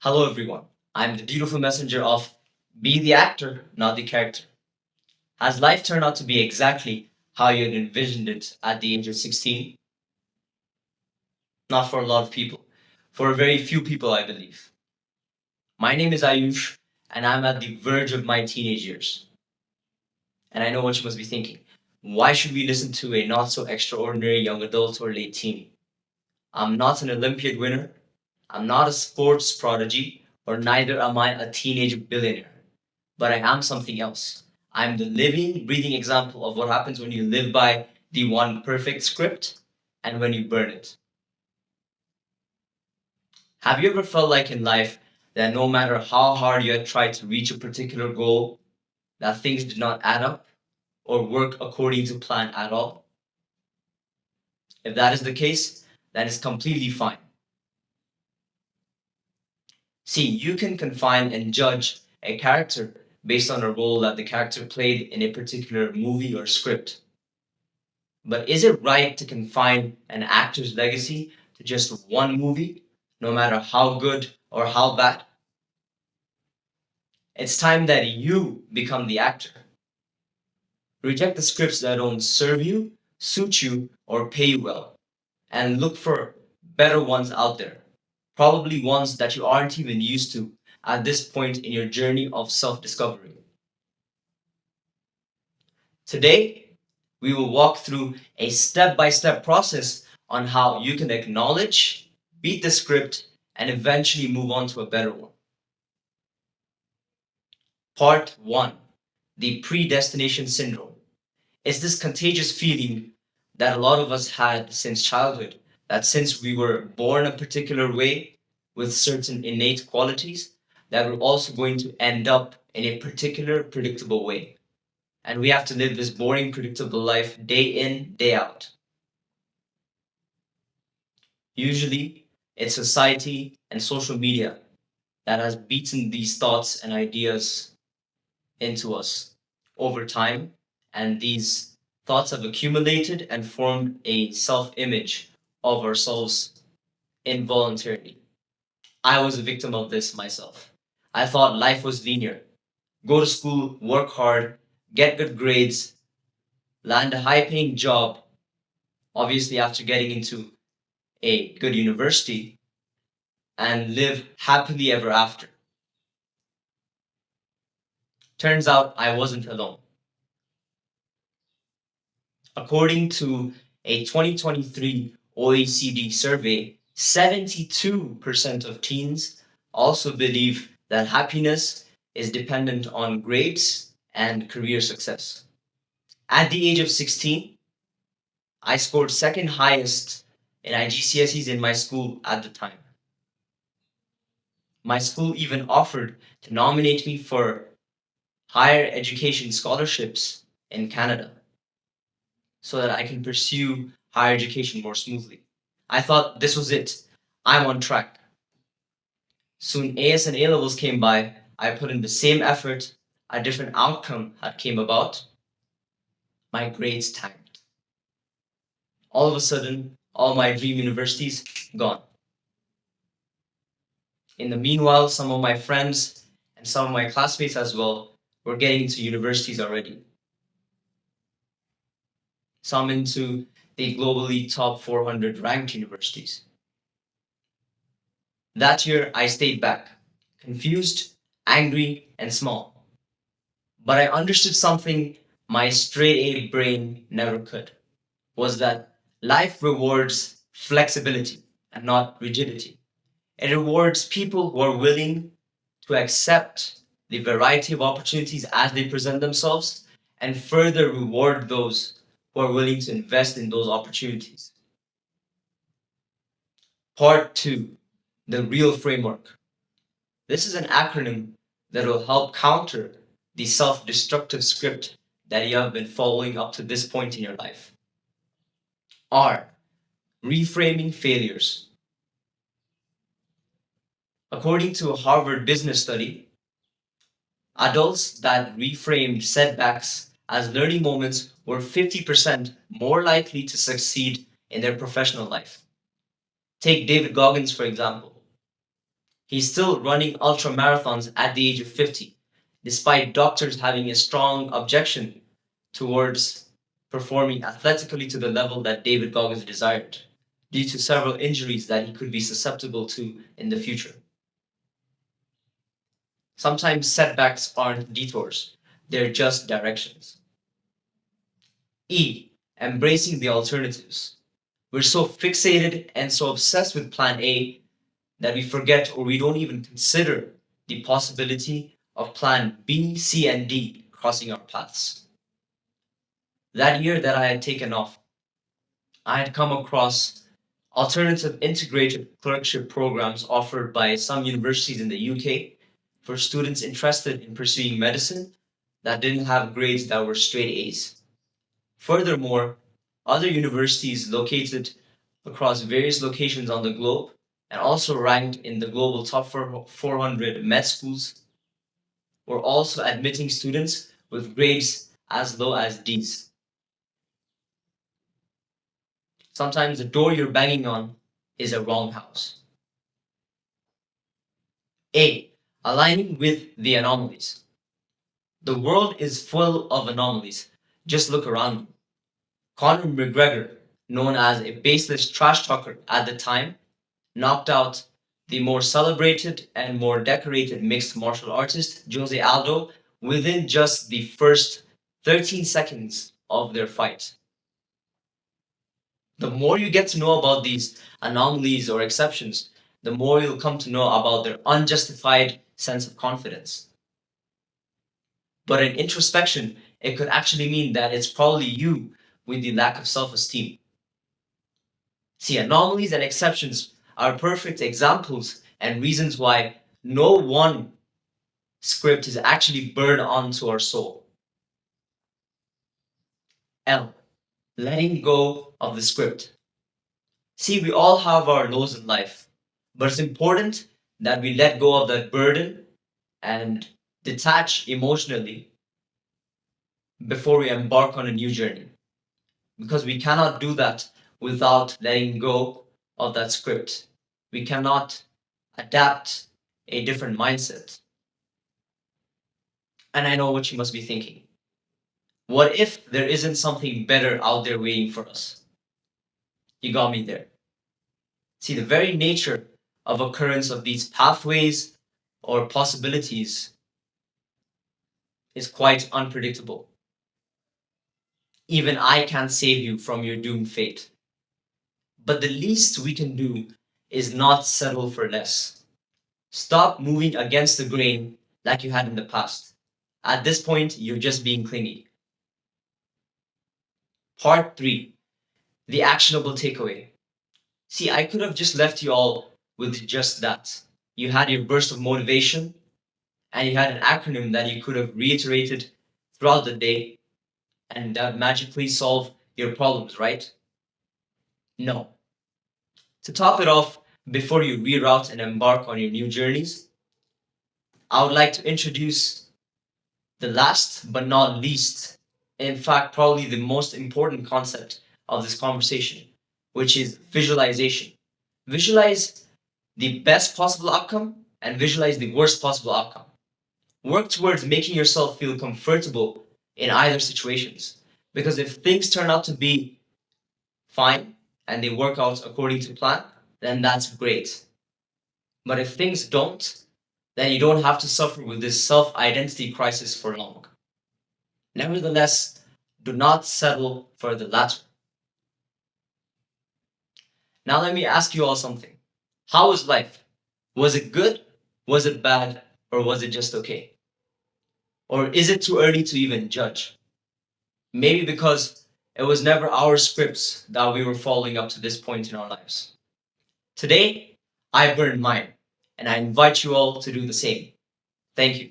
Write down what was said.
Hello, everyone. I'm the beautiful messenger of be the actor, not the character. Has life turned out to be exactly how you had envisioned it at the age of 16? Not for a lot of people. For a very few people, I believe. My name is Ayush, and I'm at the verge of my teenage years. And I know what you must be thinking. Why should we listen to a not so extraordinary young adult or late teen? I'm not an Olympiad winner. I'm not a sports prodigy, or neither am I a teenage billionaire. But I am something else. I'm the living, breathing example of what happens when you live by the one perfect script and when you burn it. Have you ever felt like in life that no matter how hard you had tried to reach a particular goal, that things did not add up or work according to plan at all? If that is the case, that is completely fine. See, you can confine and judge a character based on a role that the character played in a particular movie or script. But is it right to confine an actor's legacy to just one movie, no matter how good or how bad? It's time that you become the actor. Reject the scripts that don't serve you, suit you, or pay you well, and look for better ones out there. Probably ones that you aren't even used to at this point in your journey of self discovery. Today, we will walk through a step by step process on how you can acknowledge, beat the script, and eventually move on to a better one. Part 1, the predestination syndrome. It's this contagious feeling that a lot of us had since childhood, that since we were born a particular way with certain innate qualities, that we're also going to end up in a particular predictable way. And we have to live this boring, predictable life day in, day out. Usually, it's society and social media that has beaten these thoughts and ideas into us over time, and these thoughts have accumulated and formed a self image of ourselves involuntarily. I was a victim of this myself. I thought life was linear: go to school, work hard, get good grades, land a high paying job, obviously, after getting into a good university, and live happily ever after. Turns out I wasn't alone. According to a 2023 OECD survey, 72% of teens also believe that happiness is dependent on grades and career success. At the age of 16, I scored second highest in IGCSEs in my school at the time. My school even offered to nominate me for higher education scholarships in Canada so that I can pursue higher education more smoothly. I thought this was it. I'm on track. Soon AS and A levels came by. I put in the same effort. A different outcome had came about. My grades tanked. All of a sudden, all my dream universities gone. In the meanwhile, some of my friends and some of my classmates as well were getting into universities already. Some into the globally top 400 ranked universities. That year, I stayed back, confused, angry, and small. But I understood something my straight A brain never could, was that life rewards flexibility and not rigidity. It rewards people who are willing to accept the variety of opportunities as they present themselves and further reward those who are willing to invest in those opportunities. Part 2, the real framework. This is an acronym that will help counter the self destructive script that you have been following up to this point in your life. R. Reframing failures. According to a Harvard business study, adults that reframed setbacks as learning moments were 50% more likely to succeed in their professional life. Take David Goggins, for example. He's still running ultra marathons at the age of 50, despite doctors having a strong objection towards performing athletically to the level that David Goggins desired, due to several injuries that he could be susceptible to in the future. Sometimes setbacks aren't detours, they're just directions. E. Embracing the alternatives. We're so fixated and so obsessed with plan A that we forget or we don't even consider the possibility of plan B, C, and D crossing our paths. That year that I had taken off, I had come across alternative integrated clerkship programs offered by some universities in the UK for students interested in pursuing medicine that didn't have grades that were straight A's. Furthermore, other universities located across various locations on the globe and also ranked in the global top 400 med schools were also admitting students with grades as low as D's. Sometimes the door you're banging on is a wrong house. A. Aligning with the anomalies. The world is full of anomalies. Just look around you. Conor McGregor, known as a baseless trash talker at the time, knocked out the more celebrated and more decorated mixed martial artist Jose Aldo within just the first 13 seconds of their fight. The more you get to know about these anomalies or exceptions, the more you'll come to know about their unjustified sense of confidence. But in introspection, it could actually mean that it's probably you with the lack of self esteem. See, anomalies and exceptions are perfect examples and reasons why no one script is actually burned onto our soul. L. Letting go of the script. See, we all have our lows in life, but it's important that we let go of that burden and detach emotionally before we embark on a new journey. Because we cannot do that without letting go of that script. We cannot adapt a different mindset. And I know what you must be thinking. What if there isn't something better out there waiting for us? You got me there. See, the very nature of occurrence of these pathways or possibilities is quite unpredictable. Even I can't save you from your doomed fate. But the least we can do is not settle for less. Stop moving against the grain like you had in the past. At this point, you're just being clingy. Part 3. The actionable takeaway. See, I could have just left you all with just that. You had your burst of motivation, and you had an acronym that you could have reiterated throughout the day, and that magically solve your problems, right? No. To top it off, before you reroute and embark on your new journeys, I would like to introduce the last but not least, in fact, probably the most important concept of this conversation, which is visualization. Visualize the best possible outcome and visualize the worst possible outcome. Work towards making yourself feel comfortable in either situations. Because if things turn out to be fine and they work out according to plan, then that's great. But if things don't, then you don't have to suffer with this self identity crisis for long. Nevertheless, do not settle for the latter. Now, let me ask you all something. How was life? Was it good? Was it bad? Or was it just okay? Or is it too early to even judge? Maybe because it was never our scripts that we were following up to this point in our lives. Today, I burned mine, and I invite you all to do the same. Thank you.